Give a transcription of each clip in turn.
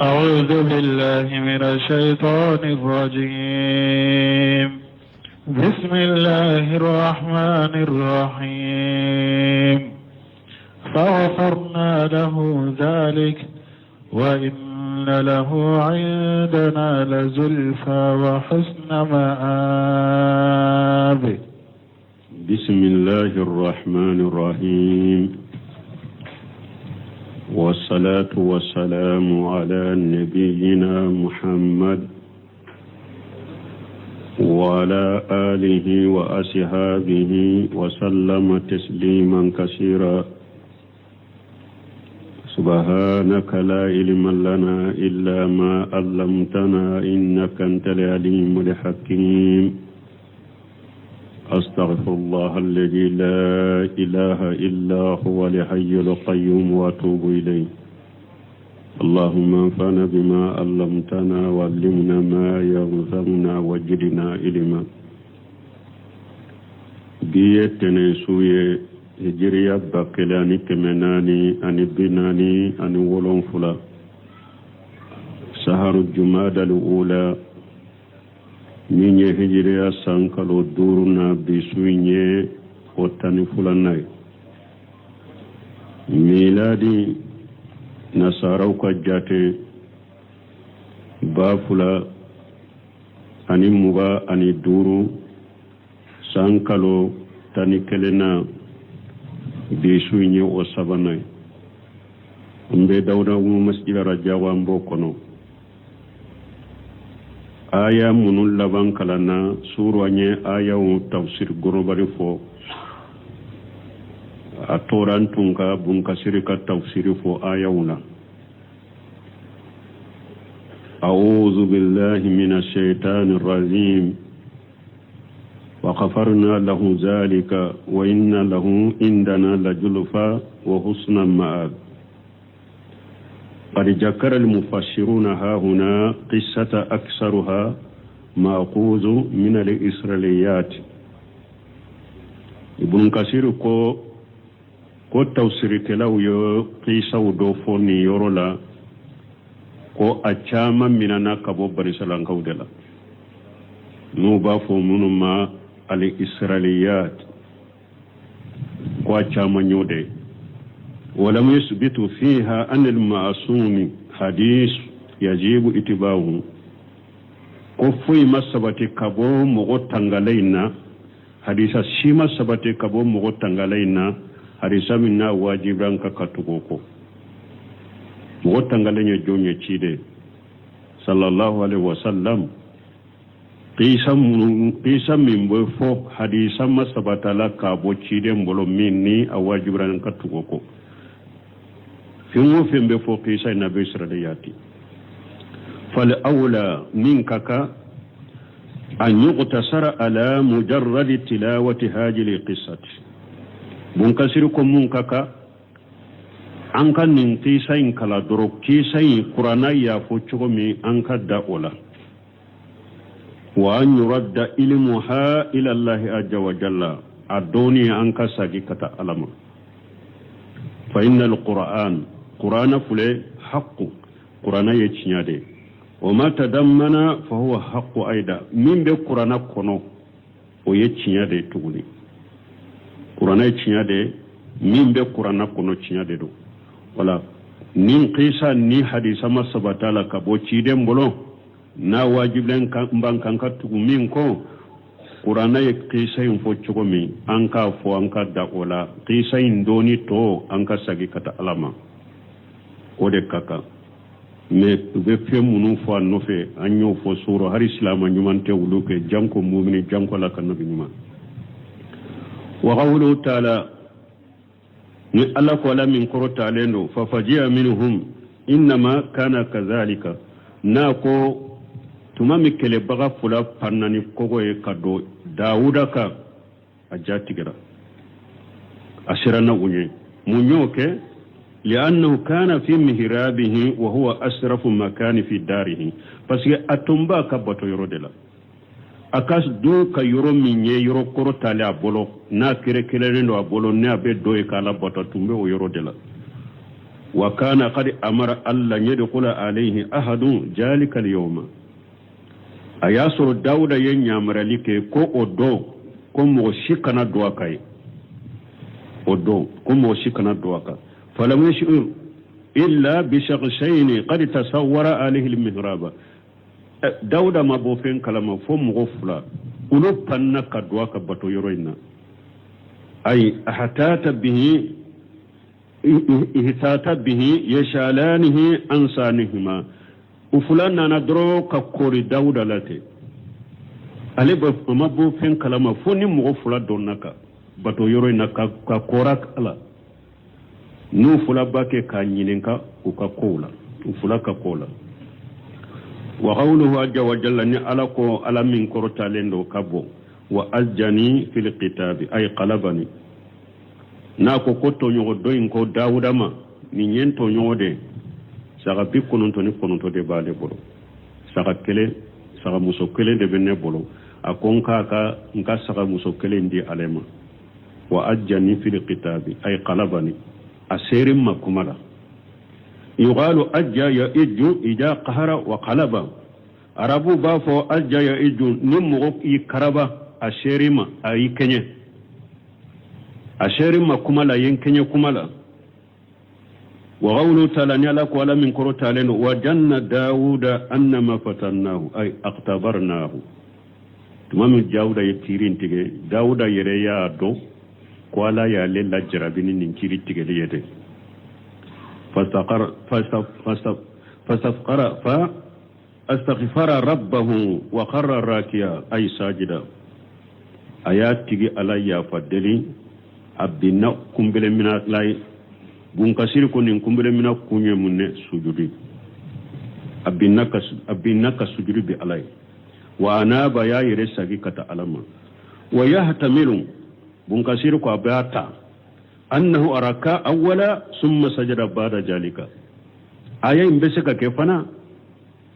أعوذ بالله من الشيطان الرجيم. بسم الله الرحمن الرحيم. فغفرنا له ذلك وإن له عندنا لزلفى وحسن مآب. بسم الله الرحمن الرحيم. والصلاة والسلام على نبينا محمد وعلى آله وأصحابه وسلم تسليما كثيرا. سبحانك لا علم لنا إلا ما علمتنا إنك أنت العليم الحكيم. أستغفر الله الذي لا إله إلا هو الحي القيوم وأتوب إليه. اللهم انفعنا بما علمتنا وعلمنا ما ينفعنا وزدنا علما. بيتنا سوية هجريا بكلاني كمناني أني بناني أني ولون فلا سهر الجمادى الأولى min ye hijiriya sankalo duru na bisuin ye o tani fulanai. Miladi nasaraw ka jate ba fula ani muga ani duru sankalo tani kelena bisuin ye o sabanai. Mbe dawda masjida rajawa mbo kono. aya munul laban kalana surwanye aya wu tafsir gorobari fo atoran tunka bunka sirika tafsir fo aya wuna. A'udhu billahi minash shaitanir rajim. Wa ghafarna lahu zalika wa inna lahu indana lajulfa wa husna ma'ab. قد ذكر المفسرون ها هنا قصة أكثرها مأخوذ من الإسرائيليات. ابن كثير كو تفسير كلاو يو قصة ودوفوني يورولا كو أجاما مننا كبو برسالان كودلا نوبا فومنما الإسرائيليات كو أجاما نيودي. ولم يثبت فيها أن المعصوم حديث يجب اتباعه. كفوي ما سبتي كبو مغتنغلينا حديث شيما سبتي كبو مغتنغلينا حديث منا واجبا ككتوكو مغتنغلين جوني تشيدي صلى الله عليه وسلم. قيسا من بفو حديث ما سبتلا كبو تشيدي مبولو مني أواجبا كتوكو فيمو فيم بفوق إيسا النبي إسرائيلياتي. فالأولى منك أن يقتصر على مجرد تلاوة هذه القصة. منكسركم منك أنك ننقيسا كلا دروكيسا قرانا يفوتشغمي أنك داولا وأن يرد علمها إلى الله عز وجل أدوني أنك ساقكة ألما. فإن القرآن قرآن فلي حق قرآن يتشنيادي وما تدمنا فهو حق أيضا من بي قرآن كونو ويتشنيادي تقولي قرآن يتشنيادي من بي قرآن كونو تشنيادي دو ولا نين قيسا ني حديثا ما سبتا لك بوچي دي مبولو نا واجب لن مبان كانكا تقو مين كو قرآن يقيسا ينفو چوكومي أنكا فو أنكا داولا قيسا يندوني تو أنكا ساقي كتا ألاما ode kaka me be fe munu fo no fe anyo fo suro har islam nyuman te wuluke janko mu'mini janko la kan nabi nyuma wa qawlu ta'ala ni alla ko la min qoro ta'alendo fa faji'a minhum inma kana kadhalika na ko tuma mikele baga fula pannani kogo e kado dauda ka ajatigira asirana unye munyoke لأنه كان في مهرابه وهو أسرف مكان في داره بس أتمبا كبتو يرودلا أكاس دو كيرو مني يرو كرو تالي أبولو نا كيري كيري نو أبولو نا بي دوي كالا بطو تمبي ويرودلا وكان قد أمر ألا يدخل عليه أحد ذلك اليوم أياسر داود ينيامر لك كو أدو كم وشكنا دواكاي أدو كم وشكنا دواكا فلم يشعر إلا بشخصين قد تصور عليه المهراب داود ما بوفين كلام فم غفلا ولو بنك دواكا بطو يروينا أي احتات به يشالانه أنسانهما وفلان ندرو كقوري داود لاتي ale ba mabo fen kalama foni mo fula donnaka bato yoro naka ka korak ala nu fula bake ka nyininka u ka kola u fula ka kola wa qawluhu azza wa jalla ni ala ko ala min korota lendo kabo wa ajjani fil kitabi ay qalabani na ko to nyogo doyin ko dawudama ni nyento nyode saka bikkunun to ni kononto de bale bolo saka kele saka muso kele de benne bolo akon kaka nka saka muso kele ndi alema wa ajjani fil kitabi ay qalabani asirim makumala yuqalu ajja ya ijju ija qahara wa qalaba arabu ba fo ajja ya ijju nimu yi karaba asirima ay kenye asirima kumala yen kenye kumala wa qawlu ta'ala nyala ko ala min koro ta'ala wa janna dauda annama fatannahu ay aqtabarnahu tumamu dauda yetirin tige dauda yere ya do ko ala ya lela jarabini nin kiri tige yede فاستغفر ربه وخر راكيا أي ساجدا آيات تيجي على يا فدلي أبدنا كمبل من لاي بونكسير كونين كمبل من كوني من سجودي أبدنا كسجودي بعلاي وأنا بيا يرساقي كتا علما ويهتمل بونكسير كأبياتا أنه أراك أولا ثم سجد بعد ذلك آية إمبسكا كيفنا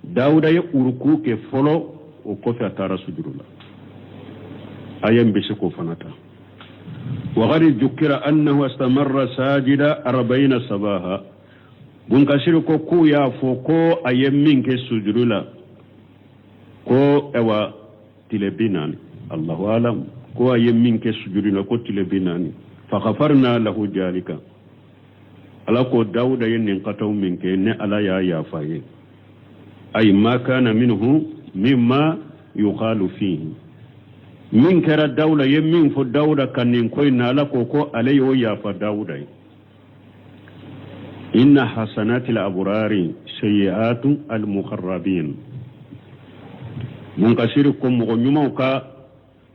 داود يأركو كفلو وكفي أتارا سجد الله آية إمبسكو فنتا وغير ذكر أنه استمر ساجدا 40 صباحا بنكسر كو يا فوكو آية منك سجد الله كو أوا تلبيناني الله أعلم كو آية منك سجد الله كو تلبيناني فغفرنا له ذلك على كو داود ينقطع منك ان على يا فاي اي ما كان منه مما يقال فيه من كرا داود يمين فو داود كان كوين على كوكو عليه يا فداود ان حسنات الابرار سيئات المقربين من كسيركم مغنيموكا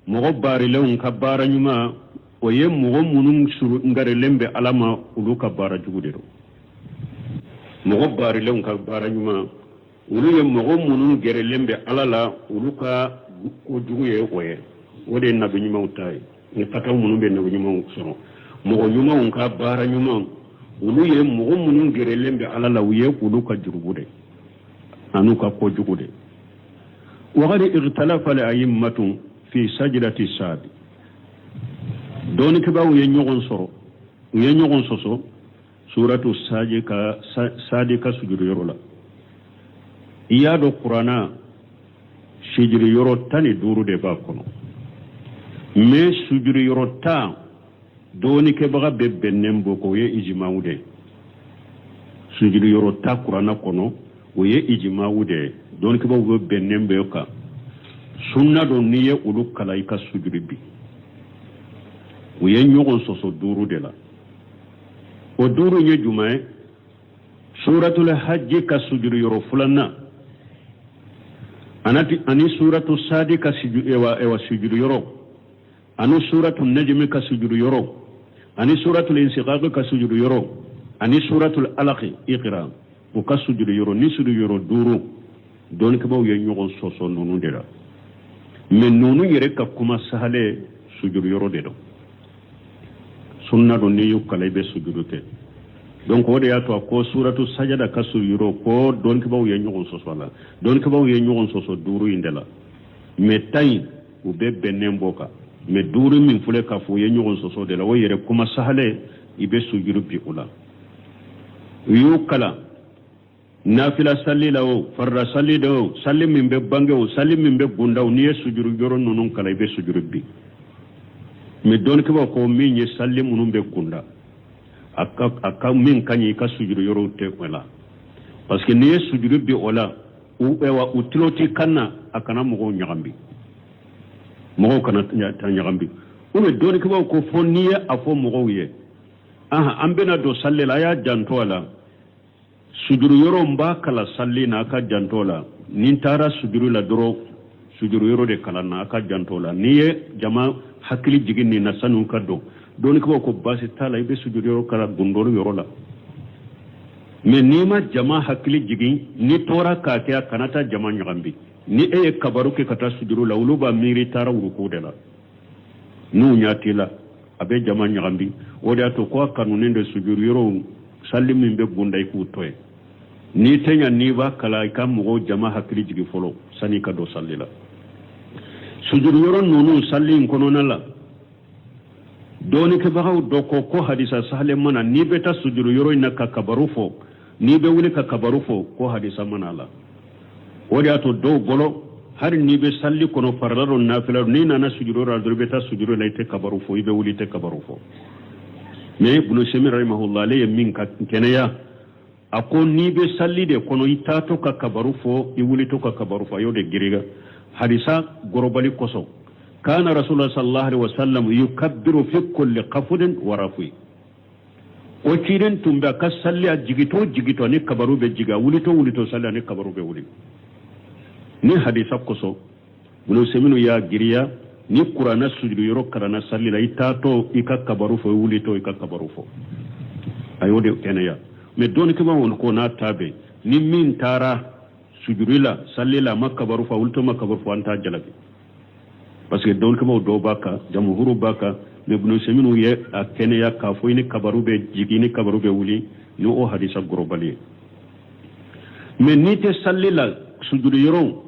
مغبار لون كبار نيما oye mogo munun suru ngare lembe alama ulu ka bara jugudero mogo bari leun ka bara nyuma ulu ye mogo munun gere lembe alala ulu ka ko juguye oye wode nabi nyuma utai ni pataw munun be nabi nyuma soro mogo nyuma un ka bara nyuma ulu ye mogo munun gere lembe alala uye ulu ka jugude anu ka ko jugude wa qad igtalafa al a'immatu fi sajdati sadi doni ke bawo ye nyogon soro ye nyogon soso suratu sadika sujudu yorola iya do qur'ana sujudu yoro tani duru de ba kono me sujudu yoro ta doni ke baga bebbenem boko ye ijma'ude sujudu yoro ta qur'ana kono o ye ijma'ude doni ke bawo bebbenem be ka sunna do niye ulu kala ika sujudu bi u ye ɲɔgɔn sɔsɔ duuru de la o duuru ye jumɛn ye suratul hajji ka sujuru yɔrɔ filanan ani suratu sadi ka sujuru yɔrɔ ani suratul najmi ka sujuru yɔrɔ ani suratul insiqaq ka sujuru yɔrɔ ani suratul alaq iqra o ka sujuru yɔrɔ ni sujuru yɔrɔ duuru don ke baw ye ɲɔgɔn sɔsɔ nunu de la mais nunu yɛrɛ ka kuma sahale sujuru yɔrɔ de don sunna do ni yukala be sujudute donc wode ya to ko suratu sajada kasu yuro ko don ke baw ye nyogon soso la don ke baw ye nyogon soso duru indela me tay u be benem boka me duru min fule ka fo ye nyogon soso de la wo yere kuma sahale ibe sujudu bi ula yukala nafila salli la o farra salli da o salli min be bange o salli min be gunda o niye sujuru yoro nunun kala ibe sujuru bi mi don ke ko min ye salli munun be gunda aka min kanyi ka sujuru yoro te wala parce que niye sujuru bi ola u ewa utiloti kanna akana mo nyagambi mo kana ta nyagambi o me don ke ko fo niye afo mo ye aha ambena do salli la ya janto ala sujuru yoro mba kala salli na aka jantola nin tara sujuru la doro sujuru yoro de kala na aka jantola niye jama hakili jigin ni na sanu kaddo don ko basi tala ibe sujuru yoro kala gundoro yoro la me nima jama hakili jigin ni tora ka ke kanata jama nyagambi ni e kabaru ke kata sujuru la uluba miri tara uruku de la nu nyati la abe jama nyagambi o de to ko kanunen de sujuru yoro salli min be gunda iku toy ni tenya ni ba kala kam mo jama hakili jigi folo sani ka do salli la sujud yoro nonu salli kono nala doni ke bagaw do ko hadisa sahle mana ni be ta sujud yoro ina ka kabaru fo ni be wuli ka kabaru fo ko hadisa mana la wodi ato do golo har ni be salli kono farlaro nafila ni na sujud yoro do be ta sujud la ite kabaru fo ibe wuli te kabaru fo me ibn Shami rahimahullah le min ka kenaya ako ni be salli de kono itato ka kabaru fo i wuli to ka kabaru fo yode giriga hadisa gorobali koso kana rasulullah sallallahu alaihi wasallam yukabbiru fi kulli qafdin wa rafi o kiren tumba ka salli a jigito ni kabaru be jiga wuli to salli ni kabaru be wuli ni hadisa koso ibn Shami ya giriya ni qur'ana sujudu yoro karana salli la itato ika kabaru fo wuli to ika kabaru fo ayode kenaya me don ke won ko na tabe ni min tara sujudu la salli la makabaru fo wulto makabaru fo anta jalabi parce que don ke do baka jamhuru baka me ibn Shami ye a kenaya ka fo ni kabaru be jigi ni kabaru be wuli no o hadisa gorobali me ni te salli la sujudu yoro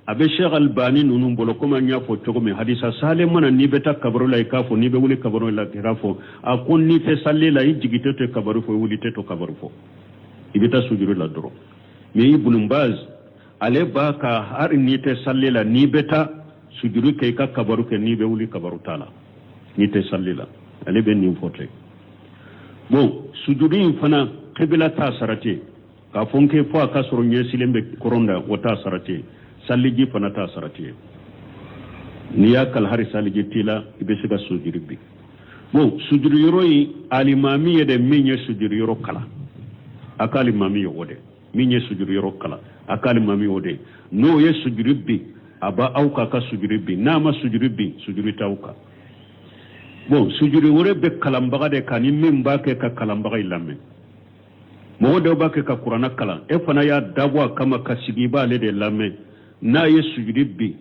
abe Sheikh Albani nunu bolo koma nya fo togo me hadisa sale mana ni beta kabaru la ikafo ni be wuli kabaru la kirafo akon ni te salli la jigite te kabaru fo wuli te to kabaru fo ibeta sujuru la doro me ibn Baz ale baka har ni te salli la ni beta sujuru ke ka kabaru ke ni be wuli kabaru tala ni te salli la ale be ni fotre bon sujuru fana qibla ta sarate ka fonke fo aka soro nyesilembe koronda wata sarate salliji fana ta sarati ni ya kal hari salliji tila ibe siga sujudi bi bon sujudi yoro yi alimami yede minye sujudi yoro kala akali mami yode minye sujudi yoro kala akali mami yode no ye sujudi bi aba auka ka sujudi bi nama sujudi bi sujudi tauka bon sujudi wore be kalambaga de kani min ba ke ka kalambaga ilamme mo do ba ke ka qur'ana kala e fana ya dabwa kama ka sigi ba le de lamme na ye sujudi bi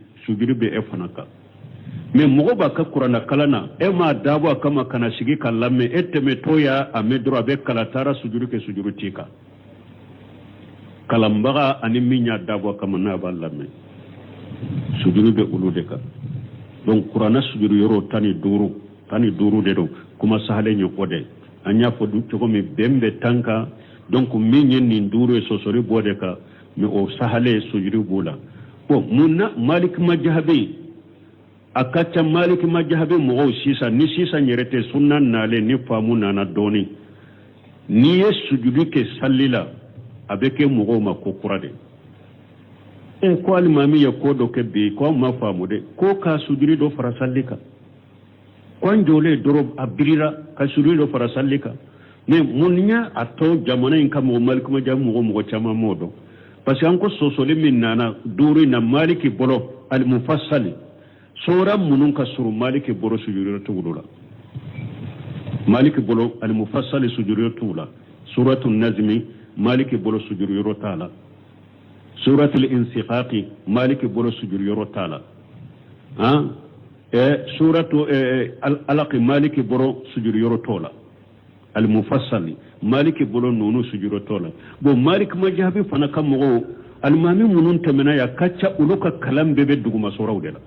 e fana ka me mogo ba ka qur'ana kalana e ma dabo kama kana sigi kalamme eteme toya amedro abe kala tara sujudi ke sujudi tika kalambaga ani minya dabo kama na balamme sujudi be ulude ka donc qur'ana sujudi yoro tani duru de do kuma sahale nyokode anya fo du to mi bembe tanka donc minyen ni duru e sosori bode ka mi o sahale sujudi bula bon munna malik majhabi akacha malik majhabi mo sisa ni sisa nyerete sunna nale ni famu nana doni ni yesujudu ke sallila abeke mo ma ko kurade en ko almami ya ko do ke be ko ma famu de ko ka sujudi do fara sallika ko njole dorob abirira ka sujudi do fara sallika mais munnya ato jamana in kam malik majhabi mo chama modo parce que anko sosole min nana duri na maliki bolo al mufassali sura munun ka suru maliki bolo sujuru tugula maliki bolo al mufassali sujuru tugula suratul nazmi maliki bolo sujuru yoro taala suratul insiqaqi maliki bolo sujuru yoro taala ha suratu alaq maliki bolo sujuru yoro tola al mufassali maliki bolo nonu sujuro tola bo malik majhabi fana kamo al mami munun tamina ya kacha uluka kalam bebe duguma sora udela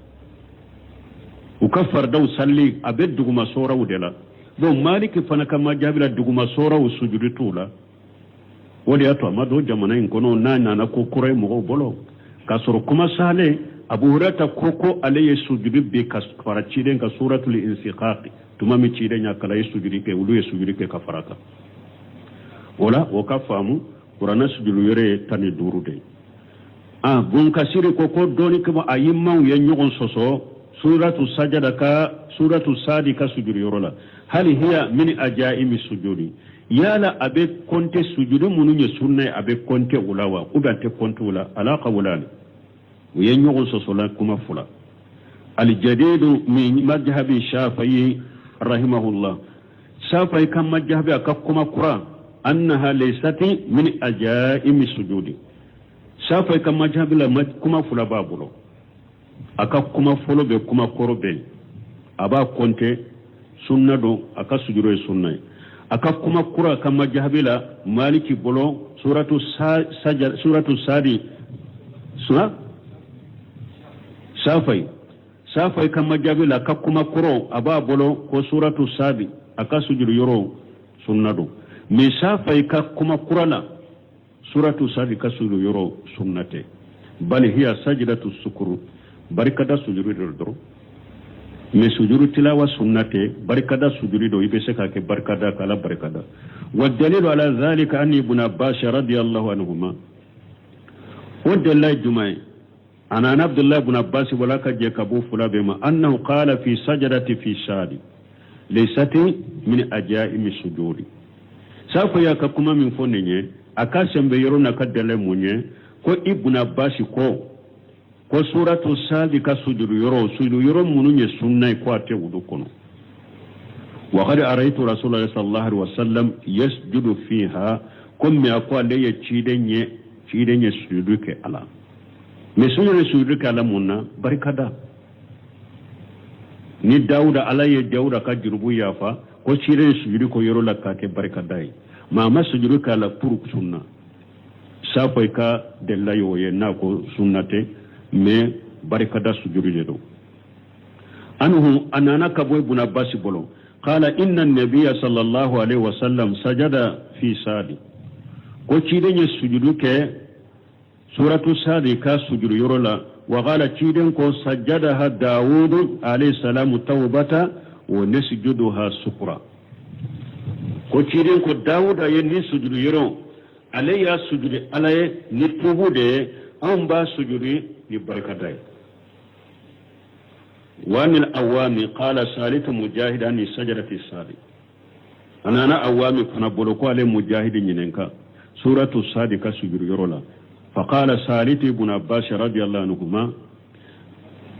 ukafar daw salli abe duguma sora udela bo maliki fana kama majhabi la duguma sora usujuru tola wodi ato amado jamana in kono na ko kure mo bolo kasoro kuma sale abu hurata koko alayhi sujudi be kasfara ciden ka suratul insiqaq tuma mi ciden ya kala sujudi ke wulu sujudi ke kafaraka wala o ka famu qur'ana sujudu yore tani durude gon kasiri koko doni kuma ayimma ya nyogon soso suratu sajada ka suratu sadi ka sujudu yorola hal hiya min ajaimi sujudi yala abe konte sujudu mununye sunna abe konte ulawa ubante konte ula alaqa wala وينيغو سوسولا كما فلا الجديد من مذهب الشافعي رحمه الله شافعي كم مذهب كما قرا انها ليست من اجائم السجود شافعي كم مذهب لا كما فلا بابلو aka kuma folo be kuma korobe aba konte sunna do aka sujuro sunna aka kuma kura kama jahabila maliki bolo suratu sadi sura safai kan majabila ka kuma kuro aba bolo ko suratu sabi aka sujudu yoro sunnado me safai ka kuma kurala suratu sabi ka sujudu yoro sunnate bal hiya sajdatu sukuru barikada sujudu do me sujudu tilawa sunnate barikada sujudu do ibe seka ke barikada kala barikada wa dalilu ala zalika anni ibn abbas radiyallahu anhuma wa dalil jumai أنا عبد الله بن عباس ولا كجكبو فلا بما أنه قال في سجدة في شادي ليست من أجائم السجود سوف يككما من فنيه أكاسم بيرون كدل منيه كو ابن عباس كو سورة السادي كسجد يرو منيه سنة كواتي ودكونا وقد أرأيت رسول الله صلى الله عليه وسلم يسجد فيها كم يقول لي تشيدني سجدك على mesujure sujudu kala munna barikada ni dauda alaye dauda ka jurubu yafa ko cire sujudu ko yoro lakka ke barikadai ma masujudu kala puru sunna safai ka della yoye na ko sunnate me barikada sujudu do anhu anana kaboy ibn abbas bolo qala inna an-nabiyya sallallahu alaihi wasallam sajada fi sadi ko cire ne sujudu ke suratu sadi ka sujudu yorola wa qala ciden ko sajjadaha daud alayhi salam tawbata wa nasjuduha sukra ko ciden ko daud ayen sujudu yoro alayya sujudu alaye ni tubude an ba sujudu ni barakatai wa min awami qala salitu mujahidan ni sajdati sadi anana awami kana boloko ale mujahidin yinenka suratu sadi ka sujudu yorola فقال سالت ابن عباس رضي الله عنهما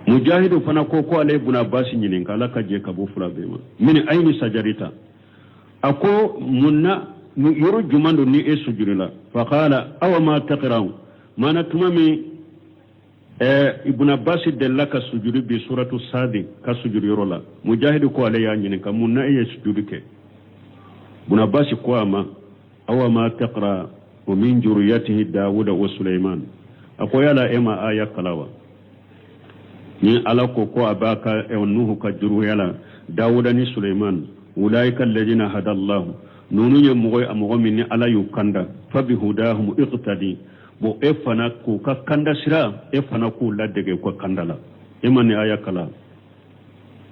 مجاهد فنكوكو عليه ابن عباس ينين قال كجي كبو فلا بما من اين سجرتا اكو منا يرجو من ني اسجد لا فقال او ما تقرا ما نتممي ابن عباس دلك سجود بسوره الصاد كسجود يرولا مجاهد كو عليه ينين كمنا اي سجودك ابن عباس كو ما او ما تقرا ومن جريته داود وسليمان أقول لا إما آية كلاوة ni alako ko abaka nuhu ka juru yala dawuda ni sulaiman ulaika alladhina hada allah nunu ye mogoy amogo minni ala yukanda fabihudahum iqtadi bo efana ko ka kanda sira efana ko ladege ko kandala imani aya kala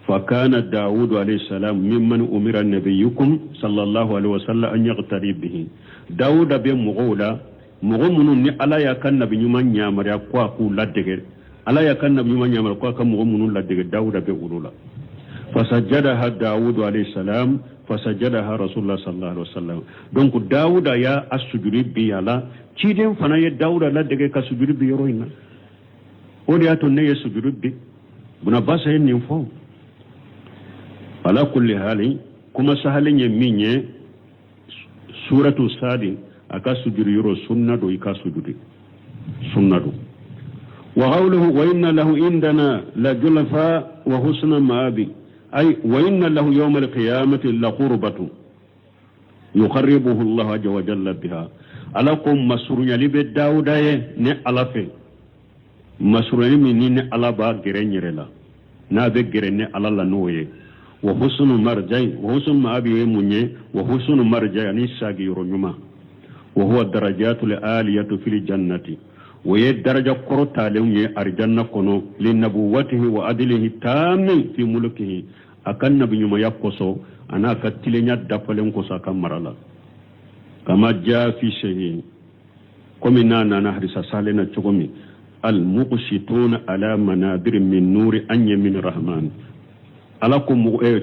fa kana daud alayhi salam mimman umira nabiyukum sallallahu alaihi wasallam an yaqtari bihi daud be mogola mogo munun ni ala ya kan nabi nyuma nyamara ko ko ladege ala ya kan nabi nyuma nyamara ko ka mogo munun ladege daud be ulula fasajjadaha daud alayhi salam fasajjadaha rasulullah sallallahu alaihi wasallam donc daud ya asujudi bi ala ciden fana ye daud ladege ka sujudi bi yoroina odi ato ne ye sujudi bi buna basa yin info ala kulli hali kuma sahalin ye minye suratu sadi aka sujudi yoro sunna do ika sujudi sunna do wa qawluhu wa inna lahu indana la julfa wa husna ma'abi ay wa inna lahu yawm al-qiyamati la qurbatu yuqarribuhu Allah azza wa jalla biha alakum masrunya libe dauda ye ne alafe masrunya min ne alaba gerenyerela na be gerenne alalla noye wa husnu marjay wa husnu ma'abi munye wa husnu marjay ani sagi yoro nyuma وهو الدرجات العالية في الجنة ويدرجة قرطة لهم أرجنة كنو لنبوته وعدله تام في ملكه أكن نبي ما يقصو أنا كتلني دفلهم كسا كمرلا كما جاء في شيء كمنا نهر سالنا تقومي المقسطون على منابر من نور أن يمين الرحمن ألاكم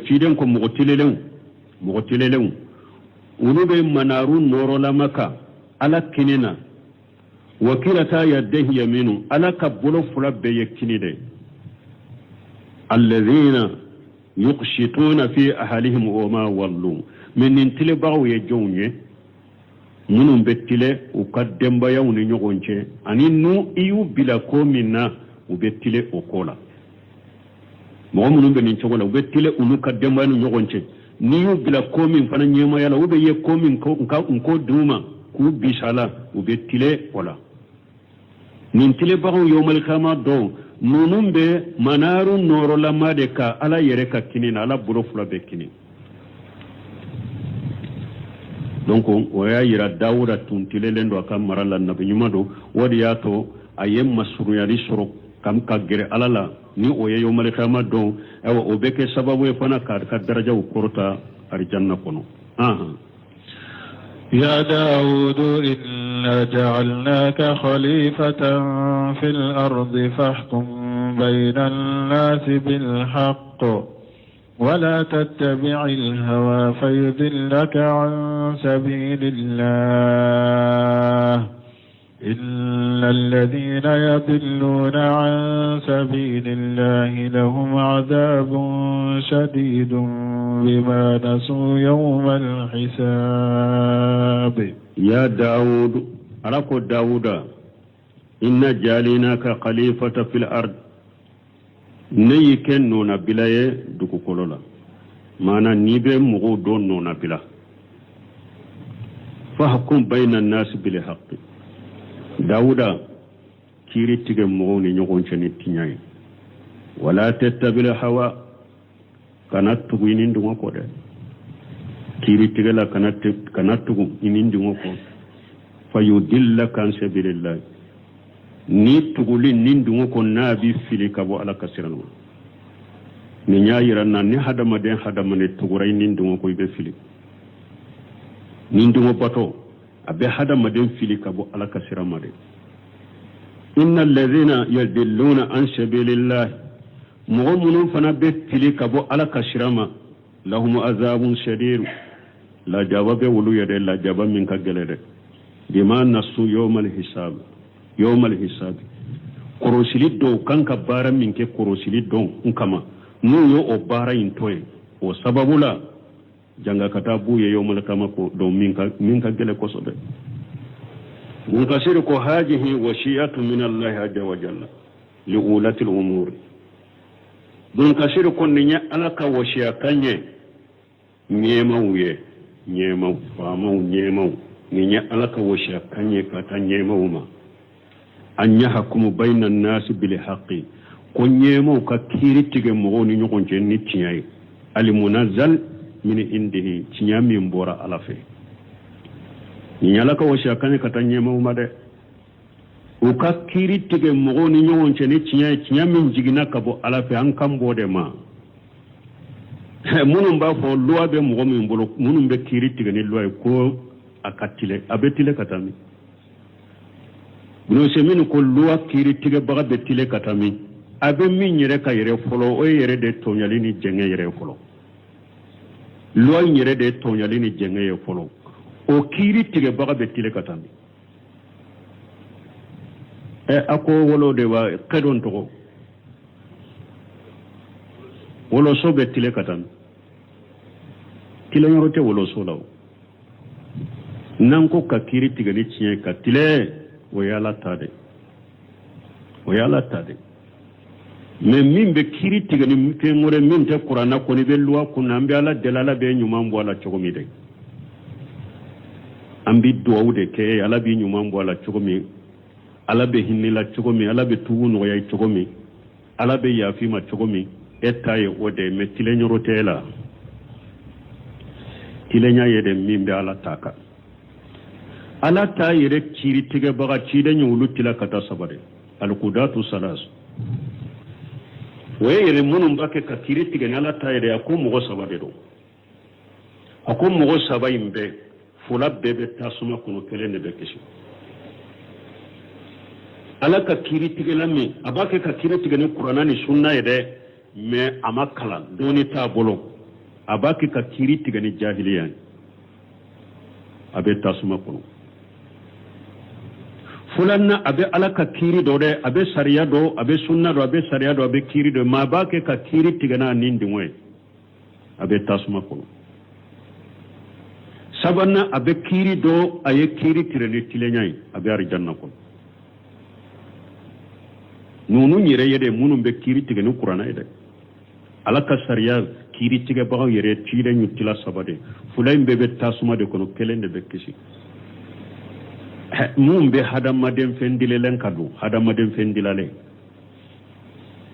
فيدنكم مغتللون ونبي منارون نور لمكا على كننا وكلتا يده يمين على كبلو فلب يكني دي الذين يقسطون في أهلهم وما ولوا من انتلبعوا يجوني منهم بتله وقدم بياون نيوغونچه اني نو ايو بلا كومينا وبتله اوكولا مومنون بنين تشولا وبتله ونو قدم بياون نيوغونچه نيو بلا كومين فانا نيما يالا وبيه كومين كو دوما كو بيشالا وبتله ولا نينتله باو يوم القيامه دو نونون به منار نور لما دكا على يركا كينين على بروفلا بكينين donc o ya yira dawuda tuntilelen do kam marala nabi nyumado wodi yato ayem masuru yali soro kam ka gere alala ni o yeyo mal khama do e o beke sababu e fana ka daraja o korta arjanna kono يا داود إنا جعلناك خليفة في الأرض فاحكم بين الناس بالحق ولا تتبع الهوى فيضلك عن سبيل الله إن الذين يضلون عن سبيل الله لهم عذاب شديد بما نسوا يوم الحساب يا داود أراكو داود إن جاليناك خليفة في الأرض neyi ken nona bilaye duku kolola mana nibe mugo don nona bila fahkum bayna an-nas bil haqq dauda kiri tige mugo ni nyogon cheni tinyai wala tattabil hawa kanat tugu inin dungo ko de kiri tige la kanat tugu inin dungo ko fayudillaka an sabilillah ni tuguli nindungo ko nabi fili kabo ala kasirano ni nyaayira nan ni hadama den hadama ne tuguray nindungo ko be fili nindungo bato abe hadama den fili kabo ala kasirama de innal ladhina yadilluna an sabilillah mu'minun fana be fili kabo ala kasirama lahum azabun shadir la jawabe wulu yade la jaba min ka gelede bima nasu yawmal hisab يوم الحساب كروسيلي دو كان كبارا منك كروسيلي دو نكما نو يو او بارا ينتوي او سبب لا جانغا كتابو يوم القيامه دو منك جل كوسو ده منكسر كو هذه وشيئه من الله عز وجل لأولة الامور منكسر كو نيا alaka وشيئه كانيه nyemawuye nyemaw famaw nyemaw niya alaka وشيئه كانيه kata nyemawuma an yahkumu bayna an-nas bil haqqi ko nyemo ka kiri tige mo ni nyokon je ni tiyai al munazzal min indihi tiyami mbora alafe nyala ka washa kan ka tanyemo made o ka kiri tige mo ni nyokon je ni tiyai tiyami jigina ka bo alafe an kan bode ma munum ba fo loi be mo mi mbolo munum be kiri tige ni loi ko akatile abetile katami no seminu ko luwa kiri tige baga betile katami abe min yere ka yere folo o yere de tonyali ni jenge yere folo luwa yere de tonyali ni jenge yere folo o kiri tige baga betile katami ako wolo de wa kadon to wolo so betile katami kila yorote wolo so law nanko ka kiri tige ni tiye katile wayala tade mais min be kiri tigani ke ngore min te qur'ana ko ni be luwa ko nambe ala delala be nyuma mbola chogomi de ambi duwude ke ala bi nyuma mbola chogomi ala be hinila chogomi ala be tuunu ya chogomi ala be yafi ma chogomi etaye ode me tilenyorote tilenya yede min be ala taka ala ta yere kiri tige baga cide nyulu tila kata sabade alqudatu salas we yere munum bake ka kiri tige ala ta yere ko mo sabade do ako mo sabayimbe fula bebe tasuma kuno kelene be kishi ala ka kiri tige lami abake ka kiri tige ni qur'ana ni sunna yede me amakala doni ta bolo abake ka kiri tige ni jahiliya abe tasuma kuno fulanna abe ala ka kiri do de abe sariya do abe sunna do abe sariya do abe kiri do ma bake ka kiri tige na nindi moy abe tasuma kuno sabanna abe kiri do aye kiri tireni tilenyai abe arjanna kuno nunu nyire yede munum be kiri tige ni qur'ana yede ala ka sariya kiri tige baga yere tile nyutila sabade fulay bebe tasuma de kono kelende be kisi mum be hadamaden fendile len kadu hadamaden fendilale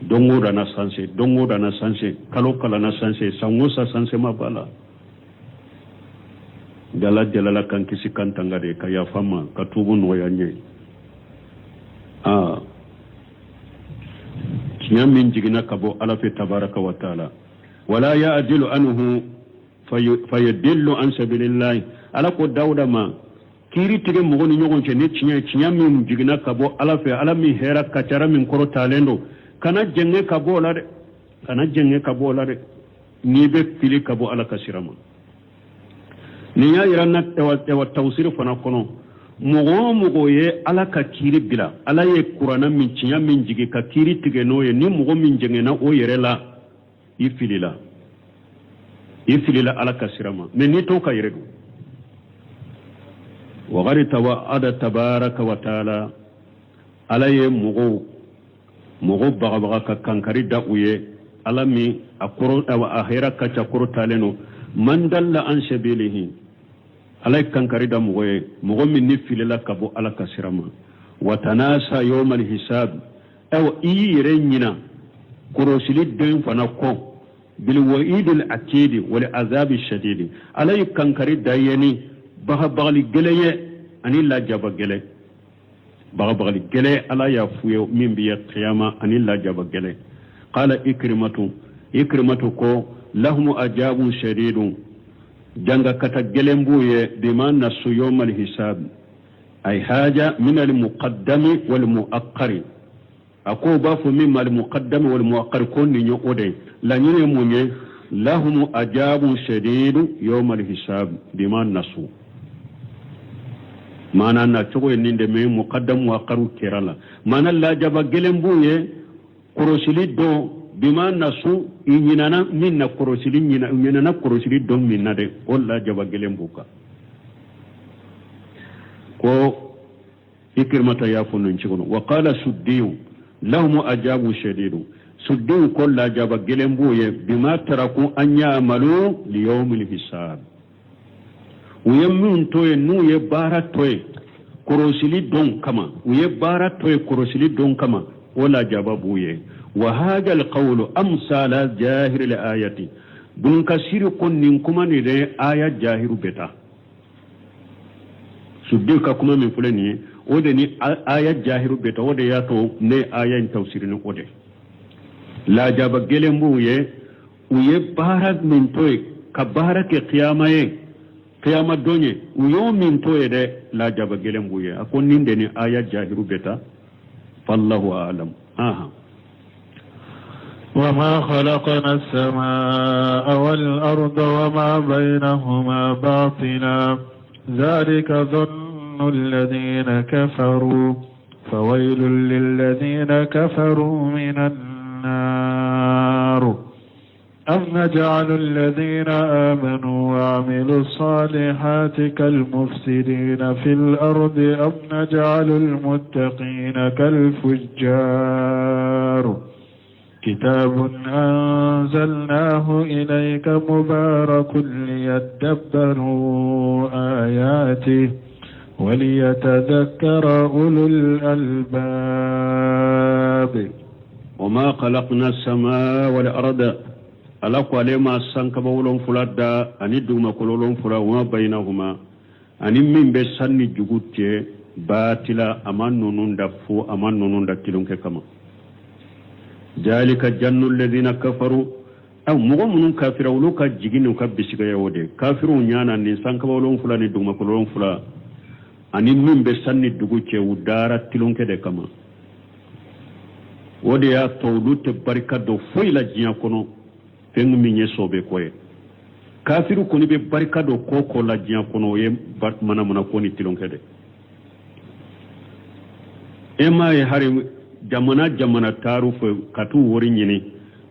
dongo dana sanse kalo kala na sanse sangosa sanse mabala dala jalala kan kisi kan tangade ka ya fama ka tubu no yanye min jigina kabo ala fi tabaraka wa taala wala ya'dilu anhu fayadillu an sabilillah ala ko dawda ma kiri tige mo ni nyogon ce ne cinya min jigina kabo ala fi ala mi hera kacara min koro talendo kana jenge kabo la de ni be fili kabo ala kasirama ni ya iranna wa tawsir fana kono mogo ye ala ka kiri bila ala ye qur'ana min cinya min jigi ka kiri tige no ye ni mogo min jenge na o yere la ifilila ala kasirama men ni to ka yere do wa gharita wa ada tabaraka wa taala ala ye mogo baga ka kankari da uye ala mi akoro wa ahira ka cha koro taleno man dalla an sabilihi ala kankari da mogo min ni filila kabo ala kasirama wa tanasa yawmal hisab aw iyire nyina korosili den fana ko bil wa'idil akidi wal azab shadid ala kankari da yani bagali geleye ani la jaba gele bagali gele ala ya fuye min bi qiyama ani la jaba gele qala ikrimatu ko lahum ajabun shadidun janga kata gelembuye bima nasu yawmal hisab ay haja min al muqaddami wal muaqqari ako ba fu min al muqaddami wal muaqqar kon ni nyode la nyine munye lahum ajabun shadidu yawmal hisab bima nasu mana na chogo ninde me muqaddam muaqqaru kerala mana la jaba gelembuye korosili do bima nasu inyinana minna korosili nyinana korosili don minna de olla jaba gelembuka ko ikirmata ya funun chikono wa qala suddiyu lahum ajabu shadidu suddiyu ko la jaba gelembuye bima taraku an ya'malu li yawmil hisab uyemmun toye nuye bara toye korosili don kama uye bara toye korosili don kama wala jaba buye وهذا القول أمثال جاهر الآية بن كثير كن نكما نرى آية جاهر بتا سبيل كما من فلاني ودني آية جاهر بتا ودياتو ني آية توسيرين ودي لا جاب جلمبو ويه بارك من توي كبارك قيامة دوني ويوم من توي ده لا جاب جلمبو أكون نندني آية جاهر بتا فالله أعلم وما خلقنا السماء والأرض وما بينهما باطلا ذلك ظن الذين كفروا فويل للذين كفروا من النار أم نجعل الذين آمنوا وعملوا الصالحات كالمفسدين في الأرض أم نجعل المتقين كالفجار كتاب أنزلناه إليك مبارك ليدبروا آياته وليتذكر أولو الألباب وما خلقنا السماء والأرض ألقوا لما سنك بولون فلدا أندوما كلولون فلا وما بينهما ani min be sanni jugutte batila aman nonunda fu aman nonunda tilonke kama jalika jannu alladhina kafaru aw mogo munun kafira wulu ka jiginu ka bisiga yawde kafiru nyana ni sankawolon fulani duma kolon fula ani min be sanni dugutte udara tilonke de kama wode ya tawlute barka do foyla jiya kono fengu minye sobe koye kafiru koni be barka do koko la jiya kono ye mana mana koni tilonke de ema e hari jamana taru fo katu wori nyini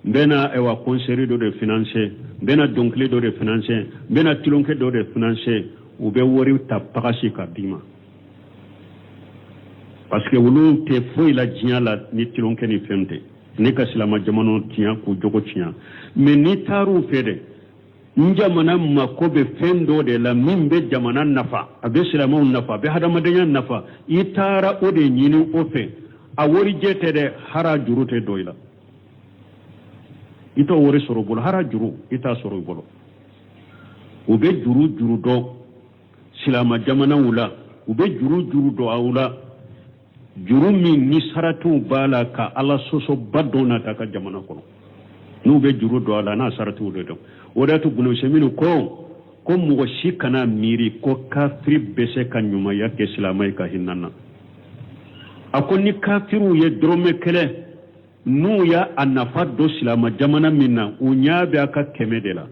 bena ewa conseil do de financer bena donkle do de financer bena tilonke do de financer ube wori ta pakashi kadima parce que wulu te foi la jiya la ni tilonke ni femte ni ka silama jamano tiya ku jogo tiya mais ni taru fede njamana makobe fendo de la mimbe jamana nafa abe silama nafa be hada madanya nafa itara ode nyini ofe a wori jete de hara jurute doila ito wori soro bolo hara juru ita soro bolo ube juru do silama jamana wula ube juru do awula juru min ni saratu bala ka ala soso badona ta ka jamana kono nube juru do ala na saratu do wadatu buno seminu ko mugo shikana miri ko kafiri bese ka nyuma yake silamai ka hinana akoni kafiru ye drome kele nu ya anafa do silama jamana minna unyabe aka kemedela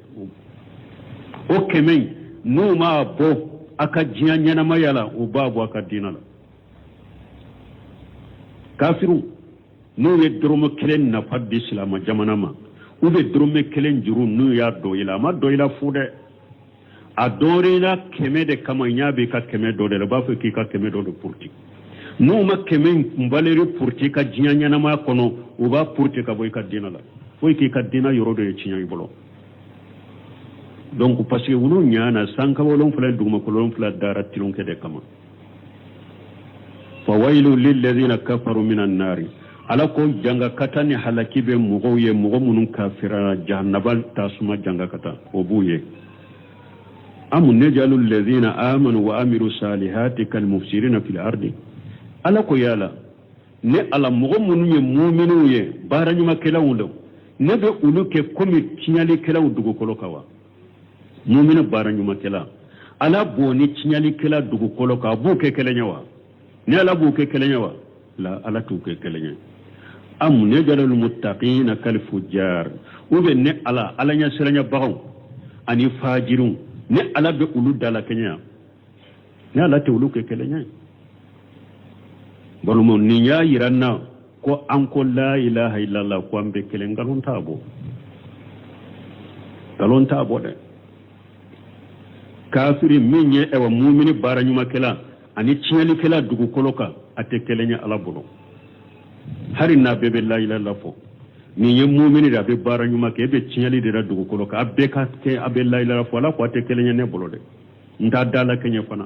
o kemei nu ma bo aka jianya mayala ubabu aka dinala kafiru nu ye drome kele na faddi silama jamana ma ube drome kelen juru nu ya doila ma doila fude a dorina kemede kama nyabe ka kemedo de ba fe ki ka kemedo de purti nu ma kemen mbaleri purti ka jianya na ma kono uba purti ka boy ka dinala boy ki ka dina yoro de chinya ibolo donc parce que wulu nyana sanka wolon fula duguma kolon fula dara tilonke de kama fa wailu lil ladina kafaru minan nari ala ko janga kata ni halaki be mugo ye mugo munun kafira jahannabal tasuma janga kata obuye amun najalu alladhina amanu wa amilu salihati kal mufsirina fil ardi ala ko yala ne ala mugo munun ye mu'minu ye baranyuma kelawundo ne be uluke komi tinyali kelawu dugo kolokawa mu'minu baranyuma kela ala boni tinyali kela dugo koloka buke kelenyawa ne ala buke kelenyawa la ala tuke kelenyawa am najalul muttaqina kal fujjar ube ne ala nya siranya bagaw ani fajirun ne ala be ulu dala kenya ne ala te ulu ke kelenya bono ni nya yiranna ko an ko la ilaha illallah ko ambe kelen galon tabo de kafiri minye ewa mu'mini baranyuma kela ani chinyali kela dugu koloka ate kelenya ala bolo hari na bebe la ilaha fo ni ye mu'mini da be baranyuma ke be chinyali de dugu koloka abbe ka ke abe la ilaha fo la ko ate kelenya ne bolo de nda dala kenya fana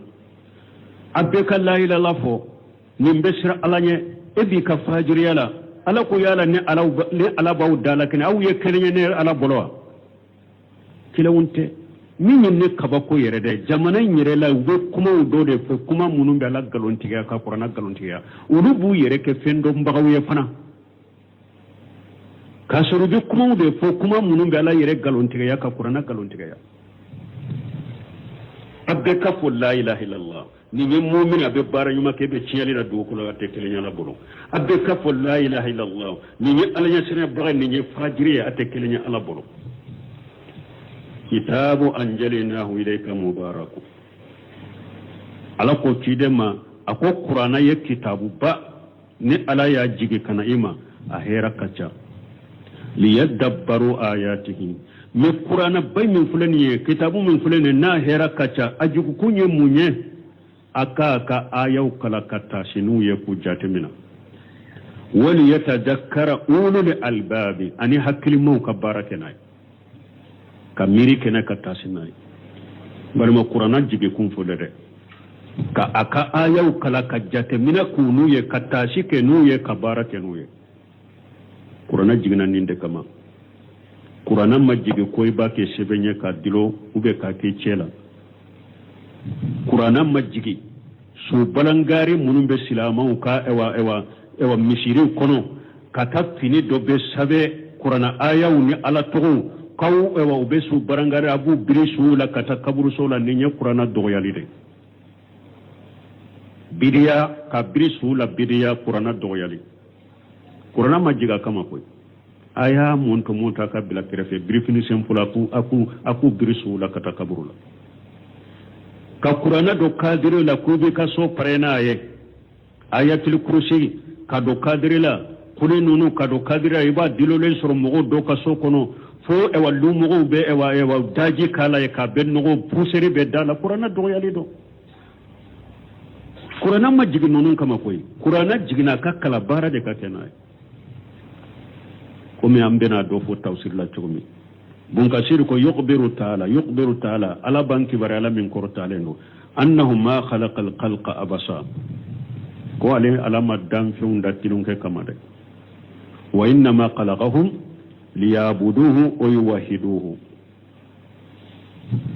abbe ka la ilaha fo ni mbesira alanye ebi ka fajiri yala ala ko yala ne ala baw dala kenya aw ye kelenya ne ala bolo kilawunte min ne kaba ko yere de jamana yere la ube kuma do de fo kuma munun be ala galontiga ka qur'ana galontiga ulu bu yere ke fendo mbagawe fana ka soro be kuma de fo kuma munun be ala yere galontiga ya ka qur'ana galontiga ya abbe ka fo la ilaha illallah ni be mu'min abe bara yuma ke be ciyali na do ko la te kele nyala bolo abbe ka fo la ilaha illallah ni ala nya sene baga ni fajiri ate kele nya ala bolo kitabu anjalinahu ilayka mubaraku ala ko tidema ako qur'ana ye kitabu ba ni ala ya jige kana ima a hera kacha liyadabbaru ayatihi me qur'ana bay min fulani ye kitabu min fulani na hera kacha ajuku kunye munye aka ayaw kala kata shinu ye ku jatimina wali yatadakkara ulul albabi ani hakili mu ka barakenai kamiri kena katasinai barma qur'ana jige kun fo de ka aka ayaw kala kajate mina kunu ye katashi ke nu ye kabara ke nu ye qur'ana jigna ninde kama qur'ana majige koy ba ke sebenye ka dilo ube ka ke chela qur'ana majigi su balangari munum be silamaw ka ewa misiri kono kata fini do be sabe qur'ana ayaw ni ala togo kaw ewa be su balangari abu birisu la kata kaburu so la ninya qur'ana dogoyali de bidiya ka birisu la bidiya qur'ana dogoyali qur'ana majiga kama koy aya monto monta ka bila kerefe birifini sempula aku birisu la kata kaburu la ka qur'ana do kadire la kubi ka so parena ye ayatul kursi ka do kadire la kuli nunu ka do kadire iba dilole soro mogo do ka so kono fo e wallu mogo be e daji kala e ka ben no puseri be dala qur'ana do yali do qur'ana majigi nunu kama koy qur'ana jigina ka kala bara de ka kenay ko mi ambena do fo tawsir la chugumi bun kasir ko yuqbiru ta'ala ala banki bare ala min kor ta'ala annahu ma khalaqa al-khalqa abasa ko ale alama dan fiun datilun ke kamade wa inna ma khalaqahum liyabuduhu wa yuwahhiduhu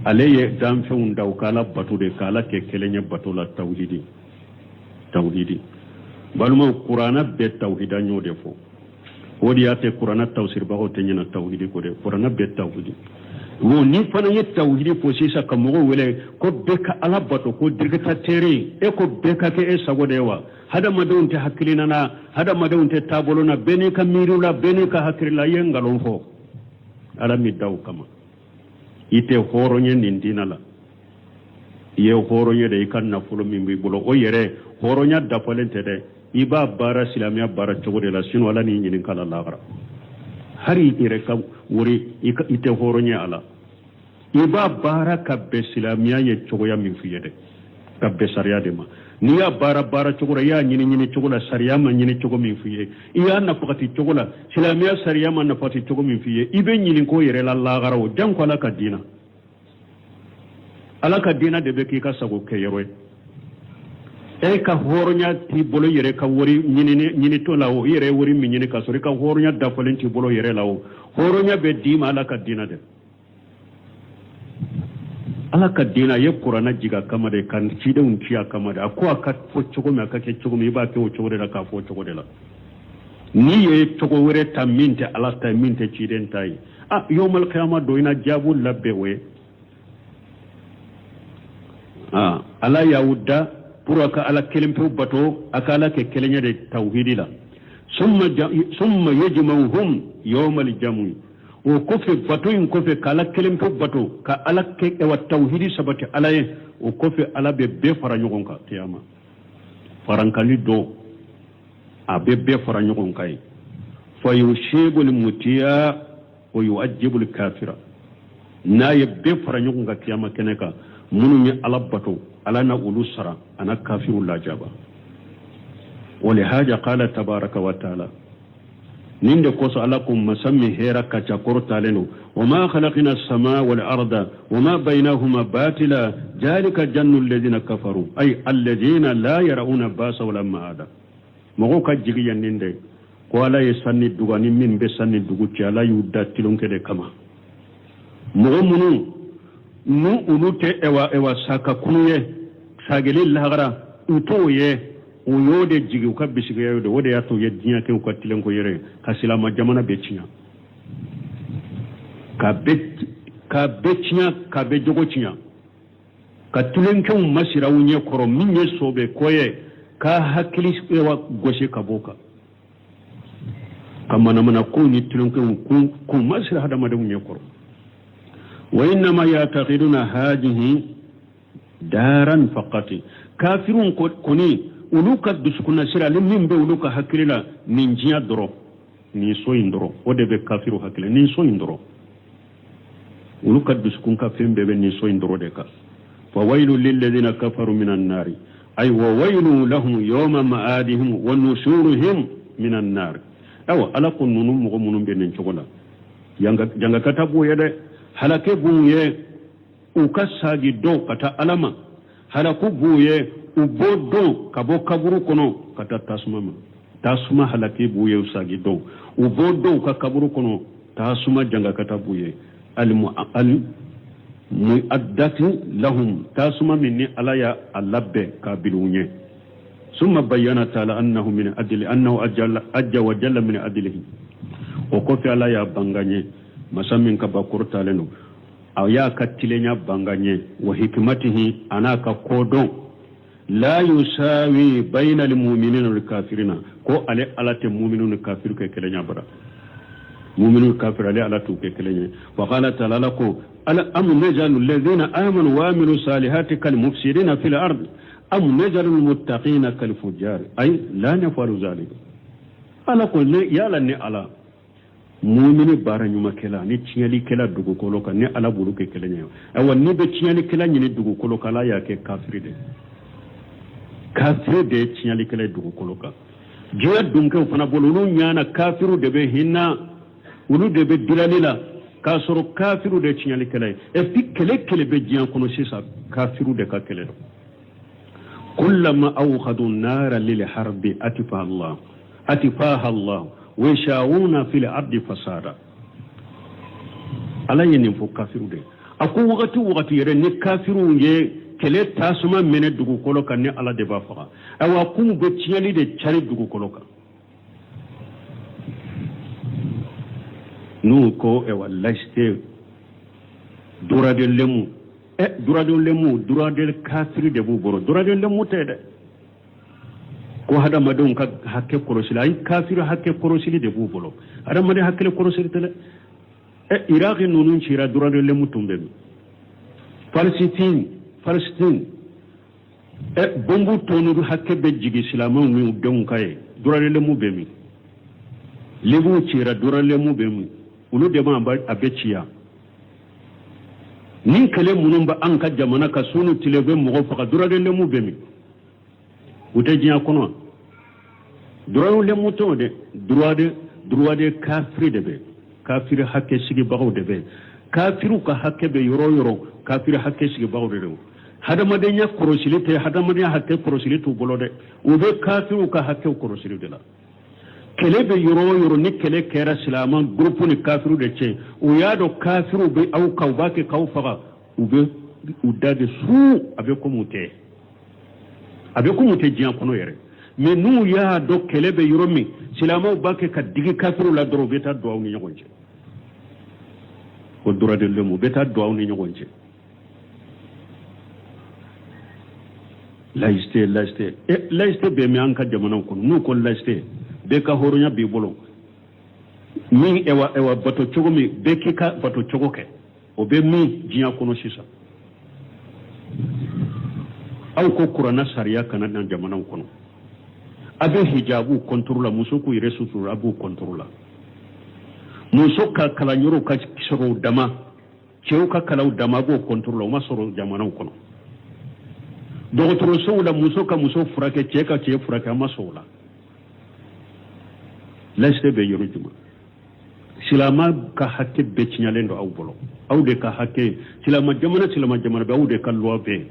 aleye dan fiun daw kala batude kala ke kelenya batula tauhidi baluma qur'ana be tauhida nyode fo wodi ate qur'ana tawsir ba hote nyina tawhidi ko de qur'ana be tawhidi wo ni fana ye tawhidi ko sisa kam mo wele ko be ka ala bato ko dirgata tere e ko be ka ke e sago de wa hada madon te hakilina na hada madon te tabolona bene ka mirula bene ka hakilila yengalon fo ala mi daw kama ite horonye nindinala ye horonye de kan na fulo mi bi bulo o yere horonya da polente de iba bara silamiya bara chogode la sino wala ni nyinin kala lagara hari ire ka wuri ite horonya ala iba bara ka be silamiya ye chogoya min fiyede ka be sariya de ma ni ya bara chogora ya nyini chogola sariya ma nyini chogo min fiye iya na fakati chogola silamiya sariya ma na fakati chogo min fiye ibe nyinin ko yere la lagara o janko ala ka dina de be ki ka sago ke yero e ka horonya ti bolo yere ka wori nyini to lawo yere wori mi nyini ka sori ka horonya da folen ti bolo yere lawo horonya be dima ala ka dina de ala ka dina ye qur'ana jiga kama de kan ci de un ciya kama de ko aka fo chogo me aka ke chogo mi ba ke o chogo de la ka fo chogo de la ni ye chogo wore taminte ala taminte ci den tay yawmal qiyamah do ina jabu labbe we ala yawda pour aka ala kelimpe bato aka ala ke kelenya de tawhidi la summa yajma'uhum yawmal jam'i o kofe bato in kofe kala kelimpe bato ka ala ke wa tawhidi sabati alaye o kofe ala be fara nyogon ka kiyama farankali do a be fara nyogon kai fa yushibul mutiya wa yu'ajjibul kafira na ye be fara nyogon ka kiyama keneka munu ni ala bato ala na ulu sara ana kafirul lajaba ولهذا قال تبارك وتعالى نند قص لكم مسمي هيرا كتقرتالنو وما خلقنا السماء والأرض وما بينهما باطلا ذلك جن الذين كفروا أي الذين لا يرون باس ولا معادا مغو كجيغي نند قال يسني دوغاني من بسني دوغوتي لا يوداتلون كده كما مغو منو nu unute ewa saka kunuye sageli lahara utoye uyode jigi ukabisiga yode wode yato yedinya ke ukatilen ko yere kasila majamana bechinya ka bechinya ka be jogo chinya ka tulen ke masira unye koro minye sobe koye ka hakili ewa goshe kaboka kama namana ko ni tulen ke ku masira hada made unye koro وإنما يعتقدون هذه دارا فقط كافرون كوني uluka duskuna sira limin be uluka hakilila ninjiya doro ni soyin doro ode be kafiru hakile ni soyin doro uluka duskun ka fembe be ni soyin doro de ka fa wailu lil ladina kafaru minan nari ay wa wailu lahum yawma ma'adihim wa nusuruhum minan nar awa ala kununu mo munum be nen chogola janga katabu yede halake buye ukasagi do kata alama halaku buye ubodo kabo kaburu kono kata tasuma halake buye usagi do ubodo ka kaburu kono tasuma janga kata buye mu'addat lahum tasuma minni alaya alabbe kabilunye summa bayyana ta'ala annahu min adli annahu ajja wa jalla min adlihi o ko fi alaya banganye masamin ka bakurta lenu aya katilenya banganye wa hikmatihi anaka kodon la yusawi bayna almu'minina wal kafirina ko ale alate mu'minun kafir ke kelenya bara mu'minun kafir ale alatu ke kelenya wa qala ta'ala lako ala am najalu alladhina amanu wa amilu salihati kal mufsidina fil ard am najalu almuttaqina kal fujjar ay la nafalu zalika ala ko ne yala ne ala mu'mini bara nyuma kela ni tinyali kela dugu koloka ne ala bulu ke kelenya awa ni be tinyali kela ni dugu koloka la ya ke kafiride kafir de tinyali kela dugu koloka jiya dunke fana bolulu nyana kafiru de be hinna ulu de be dilalila kasoro kafiru de tinyali kela e fi kele be jiyan kono sisa kafiru de ka kele do kullama awkhadu an-nara lil harbi atifaha Allah wa sha'una fil ardi fasada ala yenin fo kafiru de aku wakati yere ni kafiru nge kele tasuma mene dugu koloka ne ala de ba faga awa kum be tinyali de chari dugu koloka nu ko e wallahi dura de lemu dura de kafiru de bu boro dura de lemu tede ko hada madon ka hakke korosili ay kafiru hakke korosili de bu bolo hada made hakke korosili tele e iraqi nunun chira dura de lemu tumbe Palestine e bombu tonu hakke be jigi islamu mi don kay dura de lemu be mi lebu chira dura lemu be mi ulu de ma ba abeciya nin kale munun ba an ka jamana ka sunu tilebe mo fa dura de lemu be mi ute jiya kono droit le mouton de droit de kafir de be kafir hakke sigi bago de be kafiru ka hakke be yoro kafir hakke sigi bago de hada madenya korosilite hada madenya hakke korosilite bolo de ube kafiru ka hakke korosilite la kele be yoro ni kele kera silaman groupe ni kafiru de che o yado kafiru be au ka ubake ka ufaga ube udade su abe komute jiyan kono yere mais nous ya do kelebe yoromi silama bake ka digi kafiru la doro beta do awni nyagonje ko dura de lemu beta do awni nyagonje laiste be mi anka jamana kono nu ko laiste be ka horonya bi bolo mi ewa bato chogomi be kika bato chogoke o be mi jiyan kono sisa aw ko qur'ana sariya kana nan jamana kono abe hijabu kontrola muso ku ire sutur abu kontrola muso ka kala nyoro ka kisoro dama cew ka kala dama go kontrola ma soro jamana kono dogotoro sowla muso ka muso furake ce ka ce furake ma sowla laste be yoro juma silama ka hakke be cinyalendo aw bolo aw de ka hakke silama jamana be aw de ka loi be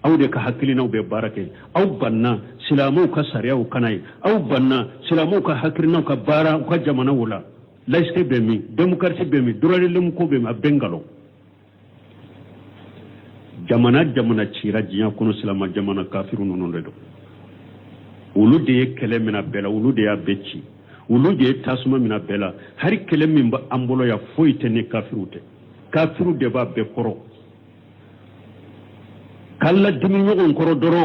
aw de ka hakkilinaw be barake aw banna silamu ka sariyaw kanay aw banna silamu ka hakkilinaw ka bara ka jamana wala laiste be mi demokrasi be mi durale lum ko be ma bengalo jamana cira jiya kono silama jamana kafiru nonon redo ulu de kele mina bela ulu de ya becci ulu de tasuma mina bela hari kele min ba ambolo ya foite ne kafiru de ba be koro kala dimi nyogon koro doro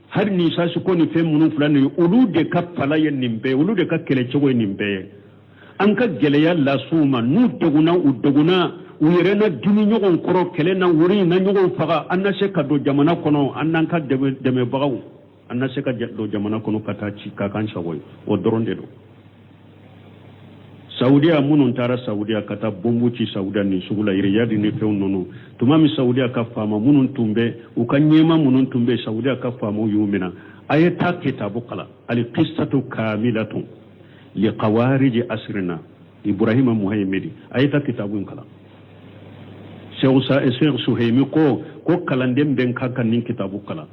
har ni sasu ko ni fe munun fulani ulu de ka pala yen nimbe ulu de ka kele chogo nimbe an ka gele ya la suma nu doguna uyerena dimi nyogon koro kele na wuri na nyogon faga anna se ka do jamana kono annan ka deme bagaw anna se ka do jamana kono kata ci ka kan shagoy o doronde do Saudia munun tara Saudia kata bombu ci Saudia ni sugula ire yadi ni few nono tumami Saudia ka fama munun tumbe ukanyema munun tumbe Saudia ka fama yumina ayata kitabu kala al qissatu kamilatun li qawarij asrina Ibrahim Muhammadi ayata kitabu kala Sheikh Suhaimi ko kalandem ben kaka nin kitabu kala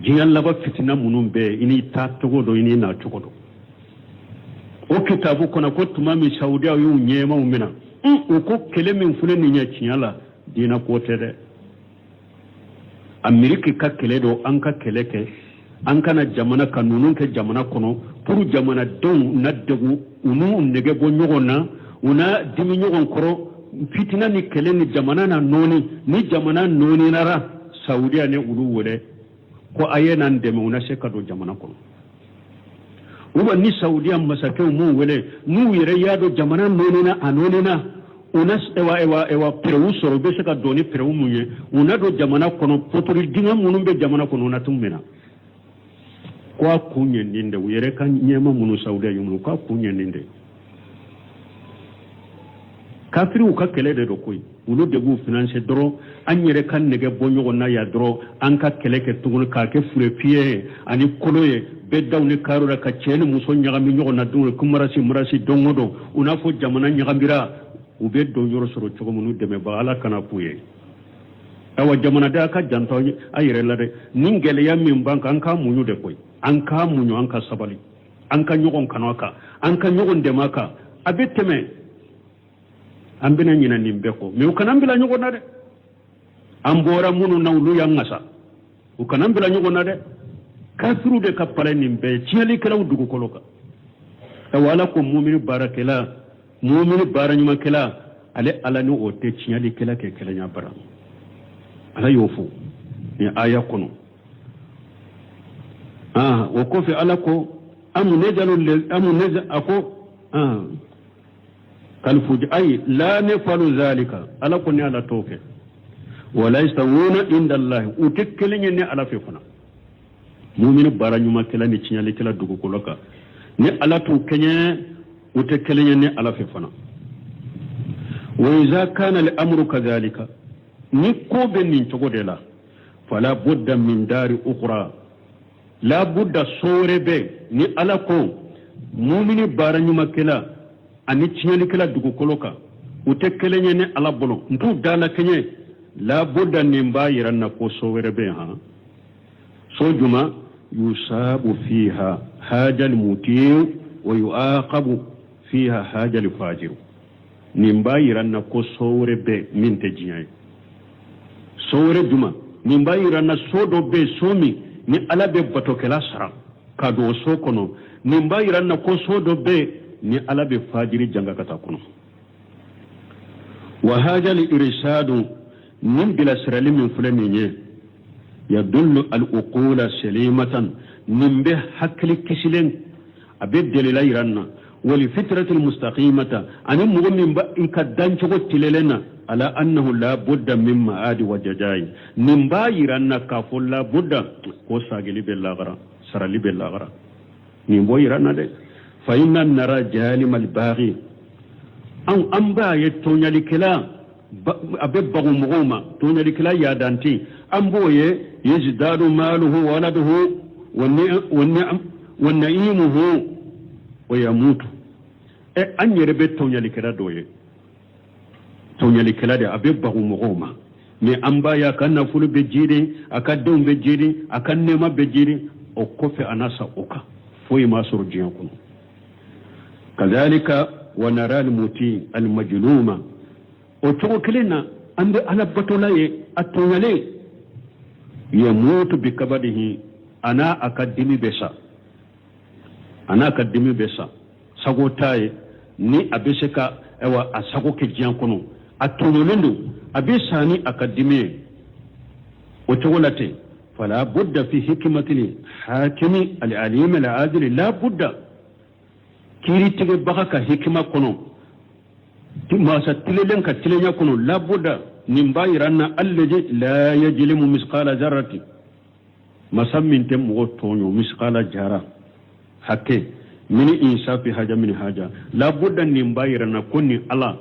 jiyan laba fitina munun be ini ta togo do ini na togo do o kitabu kona ko tumami Saudia yu nyema umina o ko kele min fule ni nya chinyala dina kote de amerika ka kele do an ka kele ke an kana jamana ka nunun ke jamana kono pour jamana don na degu unu nege bo nyogona una dimi nyogon koro fitina ni kele ni jamana na noni ni jamana noni nara saudiya ne ulu wole ko ayena ndeme una seka do jamana kono uba ni saudiya masake mu wole nu yere yado jamana noni na anoni na una ewa peru soro be seka do ni peru munye una do jamana kono potori dinga munun be jamana kono na tummena kwa kunye ninde yere kan nyema munu saudiya yumu kwa kunye ninde kafiri ka kele de do koy ulu de bu finance doro an yere kan nege bonyo na ya doro an ka kele ke tugul ka ke fure piye ani koloye be dawni karura ka cheni muso nyaga mi nyogo na dum ko marasi dongodo una fo jamana nyaga mira u be do yoro soro chogo munu deme ba ala kana puye awa jamana da ka janto ayire la de ningele ya min banka an ka munyu de koy an ka munyu an ka sabali an ka nyogon kanaka an ka nyogon de maka abeteme ambina nyina nimbe ko me ukanambila nyugo na de ambora munu na ulu ya ngasa ukanambila nyugo na de kafiru de kapale nimbe chiali kala udugo koloka tawala ko mu'minu barakela mu'minu baranyuma kela ale ala ni ote chiali kala ke kala nya bara ala yofu ni aya kono wa ko fi ala ko amu ako kalfuji ay la nafalu zalika ala kunni ala toke wala yastawuna inda allah utekkelenye ne ala fe fana mu'minu baranyuma kala ni cinyale kala dugu koloka ne ala to kenye utekkelenye ne ala fe fana wa idha kana al-amru kadhalika ni ko be nin togodela fala budda min dari ukhra la budda sorebe ni ala ko mu'minu baranyuma kala ani tiɲɛli kɛla dugukolo kan u tɛ kelen ye ni ala bolo n t'u dala kɛɲɛ la budda nin b'a yira na ko so wɛrɛ bɛ yen so juma yusabu fiha haja al-muti' wa yuaqabu fiha haja al-fajir nin b'a yira na ko so wɛrɛ bɛ min tɛ diɲɛ ye so wɛrɛ juma nin b'a yira na so dɔ bɛ so min ni ala bɛ batokɛla sara ka don o so kɔnɔ nin b'a yira na ko so dɔ bɛ ni ala be fajiri janga kata kono wa haja li irshadu min bila sirali min fulani yadullu al uqula salimatan min be hakli kisilen abe delila iranna wal fitratul mustaqimata ani mu'min ba in kaddan chogo tilelena ala annahu la budda min ma'adi wa jajai nin ba iranna ka fo la budda ko sagili be lagara sarali be lagara nin bo iranna de فإن نرى جالم الباغي أن با يتونيالي كلا أببغ مغوما تونيالي كلا يادانتي أن بوي يزداد ماله ولده والنعيمه ويموت أن يربي تونيالي كلا دوي تونيالي كلا دي أببغ مغوما ni amba ya kana fulu bejiri akadum bejiri akannema bejiri okofe anasa oka foi masuru jiyankunu كذلك ونرى الموتي المجلومة وتوكلنا عند أنا بطولي التونالي يموت بكبده أنا أكدمي بسا سغوتاي ni abeseka ewa asago ke jiankono atololendo abesani akadimi otowolate fala budda fi hikmati hakimi al-alim al-adil la budda kiri tige baka ka hikima kono masa tilelen ka tilenya kono labuda nimba iranna allaji la yajlimu misqala zarrati masammin tem mo tonyo misqala jara hakke mini insafi haja min haja labuda nimba iranna konni ala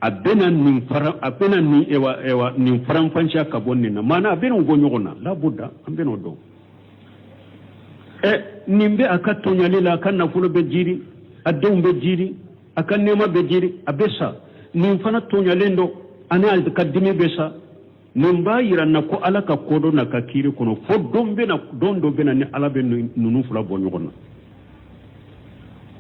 abena ni ewa nin faran fansha ka bonni na mana abena gonyo na labuda ambeno do nimbe akatonya lila kana fulo be jiri adon be jiri akan nema be jiri abesa nin fana tonya lendo ana alkaddimi besa nin ba yiranna ko alaka kodo na kakiri kono fo dombe na dondo bena ni alabe nunu fula bonyo gonna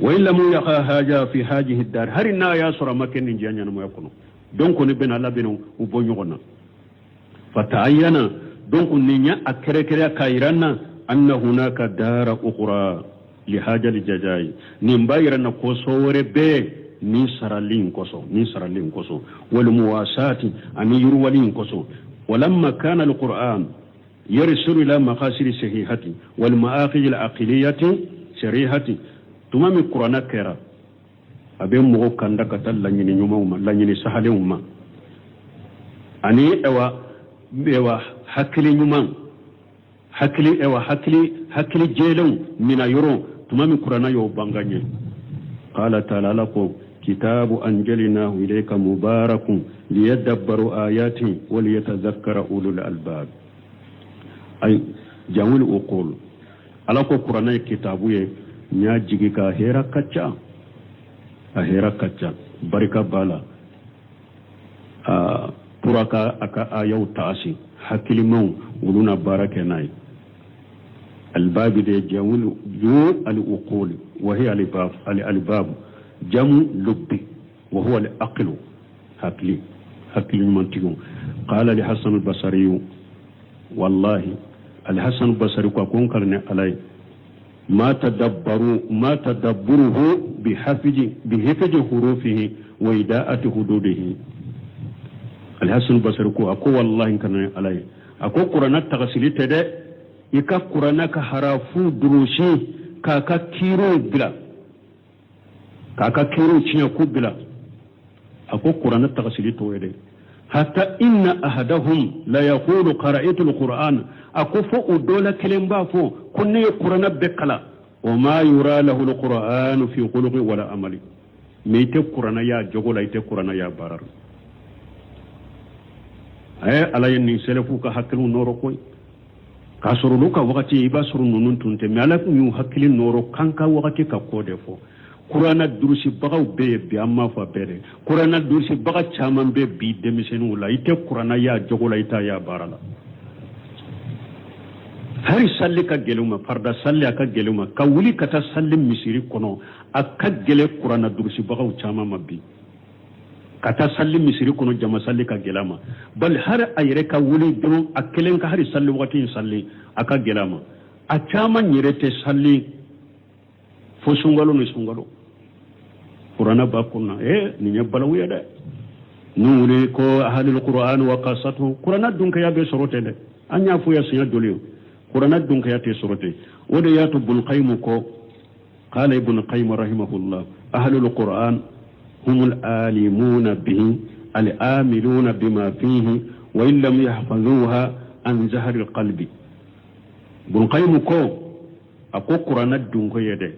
wa illa mu yaqa haja fi hajihi dar harina ya sura maken ni janya na mo yakono donc ni bena alabe no bonyo gonna فتعين دونك نيا أكركريا كايرانا أن هناك دار أخرى لهذا الجزاء نمبايرنا كوسور بي نسرالين كوسو والمواساة أن يروالين كوسو ولما كان القرآن يرسل إلى مقاصد الصحيحة والمآخذ العقلية شريحة تمام القرآن كيرا أبين مغو كان دكتا لنيني نيوما لنيني سهلهما أني ewa hakili nyuman hakili jelon mina yoro tumami kurana yo banganye qala ta'ala lako kitabu anjalnahu ilayka mubarakun liyadabbaru ayati wa liyatadhakkara ulul albab ay jawul uqul alako kurana kitabu ye nya jigi ka hera kacca barika bala puraka aka ayaw taasi hakilimaw uluna baraka nay albab de jawul yu al uqul wa hiya al albab jamu lubbi wa huwa al aql hakili mantigo qala li hasan al basri wallahi al hasan al basri ko kon karne alay ma tadabburuhu bihafji hurufihi wa ida'ati hududihi الحسن بصركو أكو والله كان عليه أكو قرآن تغسلي تدا إكا قرآن كهرافو دروشي كاكا كيرو تشيكو بلا أكو قرآن تغسلي تويدي حتى إن أحدهم لا يقول قرأت القرآن أكو فو دولا كلمة فو كن قرآن بكلا وما يرى له القرآن في قلوب ولا عمل ميت قرآن يا جوغولا يت قرآن يا بارر ala yenni selefu ka hakkilu noro koy ka sorulu ka wakati iba suru nunun tunte me ala ñu hakkilin noro kanka wakati ka kode fo qur'ana durusi bagaw be bi amma fa bere qur'ana durusi baga chaman be bi demisenu la ite qur'ana ya jogola ita ya barala hari salli ka geluma farda salli aka geluma ka wuli kata sallim misiri kono aka gele qur'ana durusi bagaw chaman mabbi kata salli misiri kono jama salli ka gelama bal har ayre ka wuli drum akelen ka hari salli wakati salli aka gelama a chama nyirete salli fo sungalo ni sungalo qur'ana ba kunna ni nyabala wiya de nuri ko ahlul qur'an wa qasatu qur'ana dunka ya be sorote de anya fu ya sinya doliyo qur'ana dunka ya te sorote wode ya to bul qayyim ko qala ibn qayyim rahimahullah ahlul qur'an هم الآلمون به الآملون بما فيه وإن لم يحفظوها عن زهر القلب بن قيم كو أكو قرآن الدنك يدي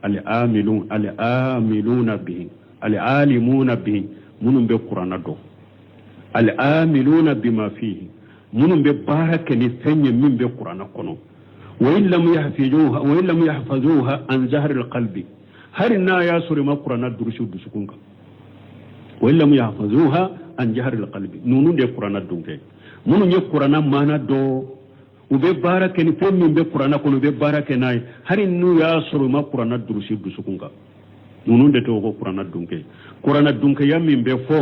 الآملون به العالمون به من بقرآن دو الآملون بما فيه من ببارك نفني من بقرآن كنو وإن لم يحفظوها عن زهر القلب هل يا سوري ما قرآن الدرسو دسكونك وإلا يحفظوها عن جهر القلب نونو دي قرآن الدنكي منو ني قرآن مانا دو وبي بارك نفهم من بي قرآن كنو بي بارك ناي هري نو ياسر ما قرآن الدرسي بسكونك نونو دي توقو قرآن الدنكي قرآن الدنكي يمين بي فو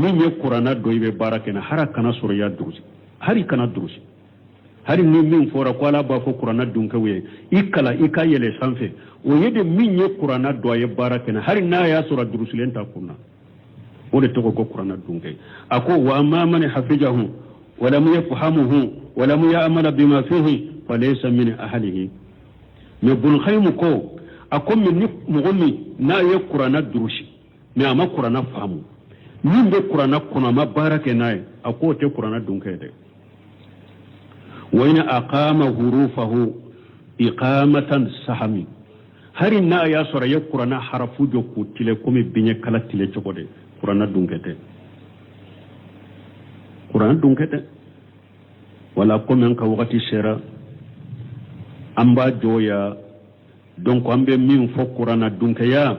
من ني قرآن دو يبي بارك نا هرا كنا سوريا درسي هري كنا درسي هري ني من فورا قوالا بافو قرآن الدنكي وي إكالا إكا يلي سانفي ويدي من ني قرآن دو يبي بارك نا هري نا ياسر درسي لين تاكونا wole to ko qur'ana dunke ako wa amma man hafizahu wa lam yafhamuhu wa lam ya'mal bima fihi falaysa min ahlihi me bul khaymu ko ako min mu'min na ya qur'ana durushi me ama qur'ana fahamu min be qur'ana kono ma barake nay ako te qur'ana dunke de wa in aqama hurufahu iqamatan sahami hari na ya sura ya qur'ana harafu jo ku tile komi binye kala tile chokode Qur'an dunkete wala komen ka wakati sera amba joya donc ambe min fo Qur'an dunkeya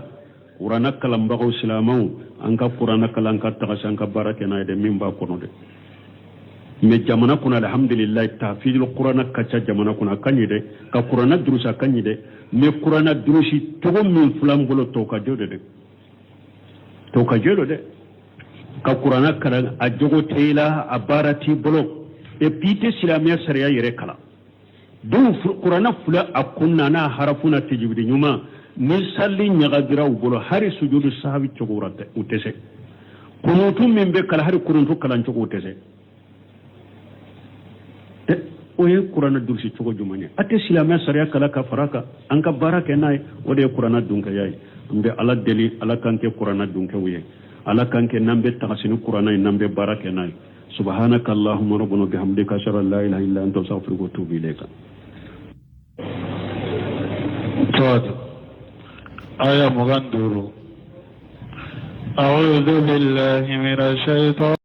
Qur'an kalam bago islamaw anka Qur'an kalan ka tagasan ka barake na de min ba kono de me jamana kuna alhamdulillah tafidul Qur'an ka cha jamana kuna kanyide ka Qur'an durusa kanyide me Qur'an durusi to min fulam bolo to ka jode de to ka jelo de ka qur'ana karan a jogo tela a barati bolo e pite silamiya sariya yere kala don qur'ana fula akunna na harafuna tajwid nyuma misali nyagadira ubolo hari sujudu sahwi chogorate utese kunutu membe kala hari kuruntu kala chogo utese oye qur'ana dursi chogo jumanya ate silamiya sariya kala ka faraka anka baraka nay ode qur'ana dunka yayi mbe ala deli ala kanke qur'ana dunka wiye ala kanke nambe tagasini qur'ana nambe baraka nay subhanaka allahumma rabbuna bihamdika ashhadu an la ilaha illa anta astaghfiruka wa atubu ilayka صاد آية مغندور أعوذ بالله من الشيطان